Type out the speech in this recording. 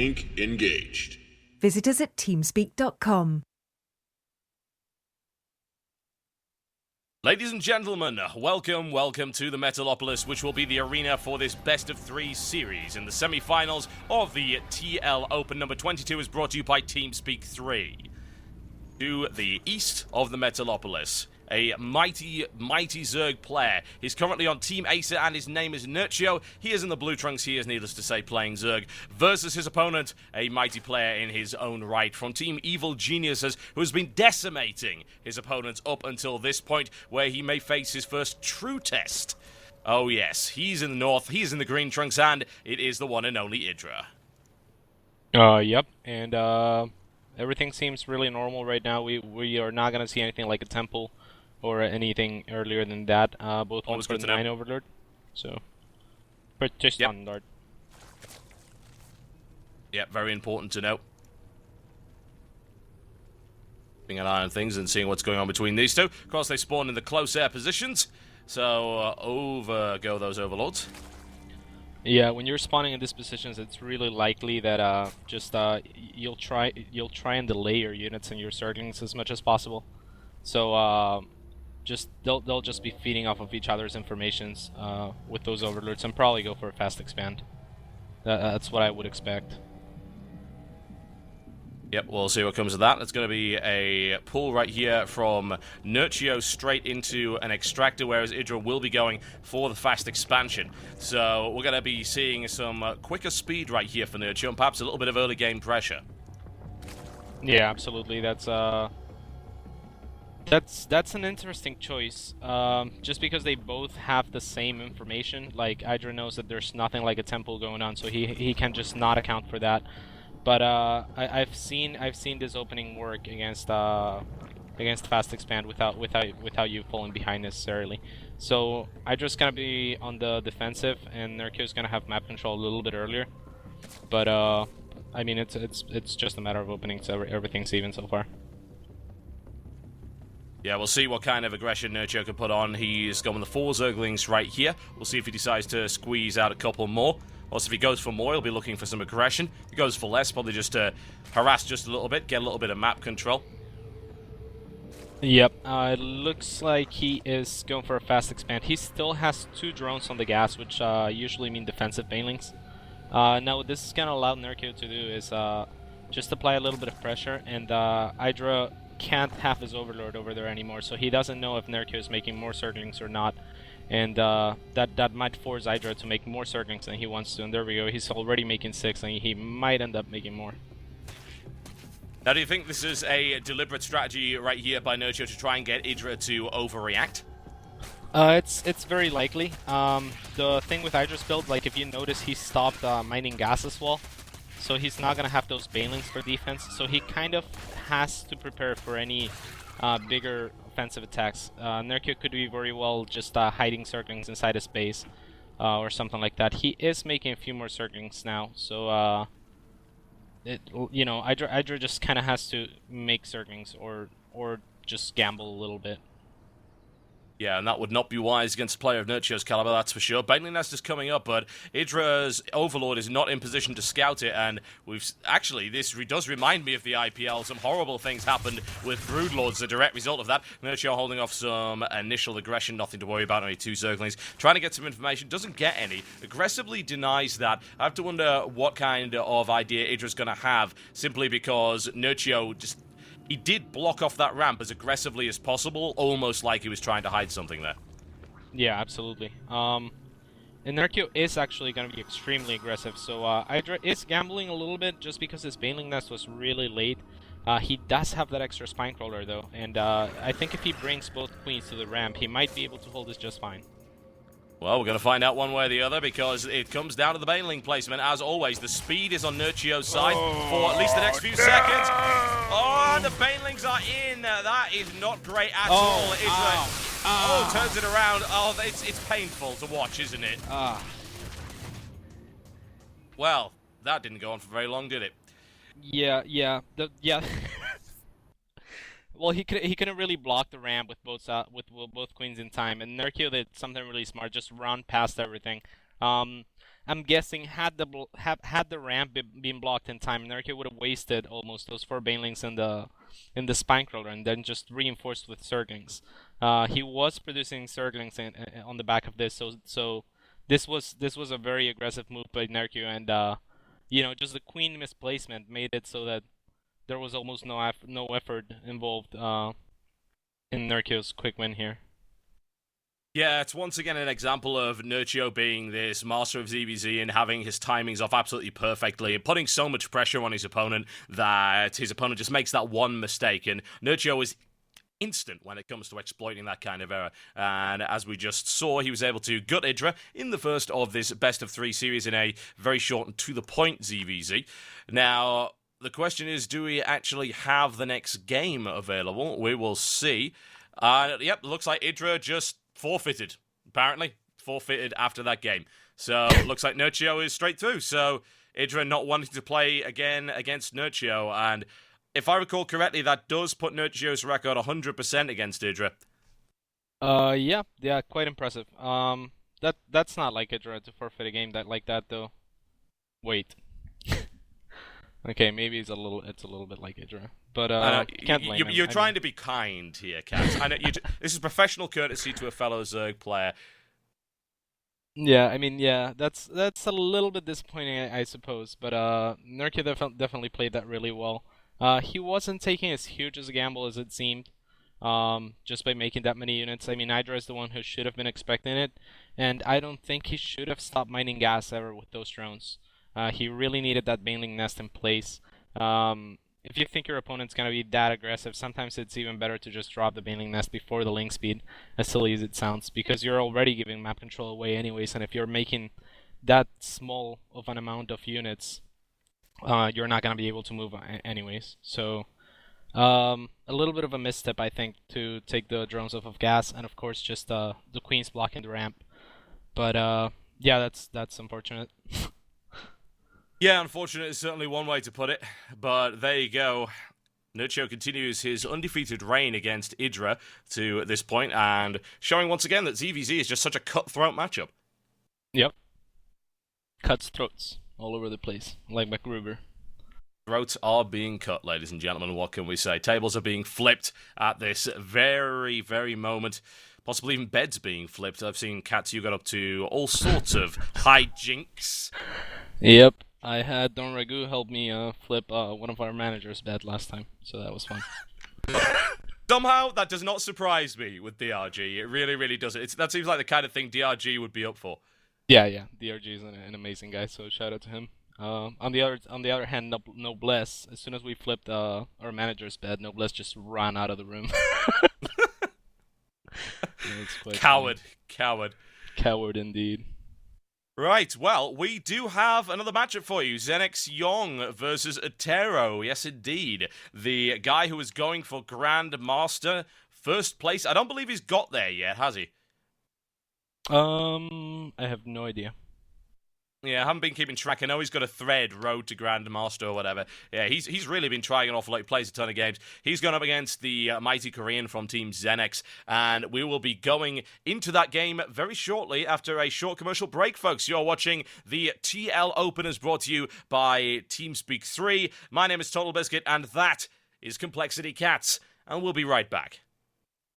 Link engaged. Visit us at TeamSpeak.com. Ladies and gentlemen, welcome to the Metalopolis, which will be the arena for this best-of-3 series. In the semi-finals of the TL Open number 22 is brought to you by TeamSpeak 3. To the east of the Metalopolis, a mighty Zerg player. He's currently on Team Acer and his name is Nerchio. He is in the blue trunks, he is needless to say playing Zerg, versus his opponent, a mighty player in his own right from Team Evil Geniuses, who has been decimating his opponents up until this point, where he may face his first true test. Oh yes, he's in the north, he's in the green trunks, and it is the one and only EG.IdrA. Yep, and everything seems really normal right now. We are not gonna see anything like a temple or anything earlier than that. Both ones for the 9 Overlord. So, pretty standard. Yep, very important to know. Keeping an eye on things and seeing what's going on between these two. Of course, they spawn in the close air positions, so over go those Overlords. Yeah, when you're spawning in these positions, it's really likely that you'll try and delay your units and your Zerglings as much as possible. So they'll just be feeding off of each other's informations with those Overlords and probably go for a fast expand. That's what I would expect. Yep, we'll see what comes of that. It's going to be a pull right here from Nerchio straight into an extractor, whereas EG.IdrA will be going for the fast expansion. So we're going to be seeing some quicker speed right here for Nerchio and perhaps a little bit of early game pressure. Yeah, absolutely. That's an interesting choice, just because they both have the same information. Like, EG.IdrA knows that there's nothing like a temple going on, so he can just not account for that. But I've seen this opening work against fast expand without you falling behind necessarily. So EG.IdRA's gonna be on the defensive, and Nerchio's gonna have map control a little bit earlier. But I mean, it's just a matter of opening, so everything's even so far. Yeah, we'll see what kind of aggression Nerchio can put on. He's going with the 4 Zerglings right here. We'll see if he decides to squeeze out a couple more. Also, if he goes for more, he'll be looking for some aggression. If he goes for less, probably just to harass just a little bit, get a little bit of map control. Yep, it looks like he is going for a fast expand. He still has 2 drones on the gas, which usually mean defensive banelings. Now, what this is going to allow Nerchio to do is just apply a little bit of pressure, and EG.IdrA can't have his Overlord over there anymore, so he doesn't know if Nerchio is making more Zerglings or not. And that might force EG.IdrA to make more Zerglings than he wants to. And there we go, he's already making 6, and he might end up making more. Now, do you think this is a deliberate strategy right here by Nerchio to try and get EG.IdrA to overreact? It's very likely. The thing with EG.IdRA's build, like if you notice, he stopped mining gas as well. So he's not gonna have those banelings for defense. So he kind of has to prepare for any bigger offensive attacks. Nerchio could be very well just hiding Zerglings inside his base or something like that. He is making a few more Zerglings now, so EG.IdrA just kind of has to make Zerglings or just gamble a little bit. Yeah, and that would not be wise against a player of Nerchio's caliber, that's for sure. Baneling Nest is coming up, but EG.IdrA's Overlord is not in position to scout it, and this does remind me of the IPL. Some horrible things happened with Broodlords, a direct result of that. Nerchio holding off some initial aggression, nothing to worry about, only 2 Zerglings. Trying to get some information, doesn't get any. Aggressively denies that. I have to wonder what kind of idea EG.IdrA's going to have, simply because Nerchio he did block off that ramp as aggressively as possible, almost like he was trying to hide something there. Yeah, absolutely. And Nerchio is actually going to be extremely aggressive, so EG.IdrA is gambling a little bit just because his Baneling Nest was really late. He does have that extra Spinecrawler though, and I think if he brings both queens to the ramp, he might be able to hold this just fine. Well, we're going to find out one way or the other, because it comes down to the Baneling placement. As always, the speed is on Nerchio's side for at least the next few seconds. Oh, and the Banelings are in. That is not great at all. Turns it around. Oh, it's painful to watch, isn't it? Well, that didn't go on for very long, did it? Yeah. Well, he couldn't really block the ramp with both queens in time, and Nerchio did something really smart, just run past everything. I'm guessing had the ramp been blocked in time, Nerchio would have wasted almost those 4 banelings in the spine crawler and then just reinforced with Zerglings. He was producing Zerglings on the back of this, so this was a very aggressive move by Nerchio, and just the queen misplacement made it so that there was almost no effort involved in Nerchio's quick win here. Yeah, it's once again an example of Nerchio being this master of ZVZ and having his timings off absolutely perfectly and putting so much pressure on his opponent that his opponent just makes that one mistake. And Nerchio is instant when it comes to exploiting that kind of error. And as we just saw, he was able to gut EG.IdrA in the first of this best of 3 series in a very short and to-the-point ZVZ. Now, the question is, do we actually have the next game available? We will see. Yep, looks like EG.IdrA just forfeited, apparently. Forfeited after that game. So, looks like Nerchio is straight through. So, EG.IdrA not wanting to play again against Nerchio. And if I recall correctly, that does put Nerchio's record 100% against EG.IdrA. Yeah, quite impressive. That's not like EG.IdrA to forfeit a game like that, though. Wait. Okay, maybe it's a little bit like EG.IdrA, but can't blame him. You're trying to be kind here, Kat. I know this is professional courtesy to a fellow Zerg player. Yeah, I mean, yeah, that's a little bit disappointing, I suppose, but Nerchio definitely played that really well. He wasn't taking as huge as a gamble as it seemed, just by making that many units. I mean, EG.IdrA is the one who should have been expecting it, and I don't think he should have stopped mining gas ever with those drones. He really needed that baneling nest in place. If you think your opponent's going to be that aggressive, sometimes it's even better to just drop the baneling nest before the link speed, as silly as it sounds, because you're already giving map control away anyways, and if you're making that small of an amount of units, you're not going to be able to move anyways. So, a little bit of a misstep, I think, to take the drones off of gas, and of course just the queens blocking the ramp. But yeah, that's unfortunate. Yeah, unfortunate is certainly one way to put it, but there you go. Nerchio continues his undefeated reign against EG.IdrA to this point, and showing once again that ZVZ is just such a cutthroat matchup. Yep. Cuts throats all over the place, like MacGruber. Throats are being cut, ladies and gentlemen, what can we say? Tables are being flipped at this very, very moment. Possibly even beds being flipped. I've seen Cats, you got up to all sorts of hijinks. Yep. I had Don Ragu help me flip one of our managers' bed last time, so that was fun. Somehow, that does not surprise me with DRG. It really, really doesn't. That seems like the kind of thing DRG would be up for. Yeah. DRG is an amazing guy, so shout out to him. On the other hand, Noblesse, as soon as we flipped our manager's bed, Noblesse just ran out of the room. Coward. Coward indeed. Right, well, we do have another matchup for you. Xenix Young versus Atero. Yes, indeed. The guy who is going for Grand Master first place. I don't believe he's got there yet, has he? I have no idea. Yeah, I haven't been keeping track. I know he's got a thread, Road to Grandmaster or whatever. Yeah, he's really been trying an awful lot. He plays a ton of games. He's gone up against the mighty Korean from Team Xenix, and we will be going into that game very shortly after a short commercial break, folks. You're watching the TL Openers brought to you by TeamSpeak 3. My name is TotalBiscuit, and that is Complexity Cats, and we'll be right back.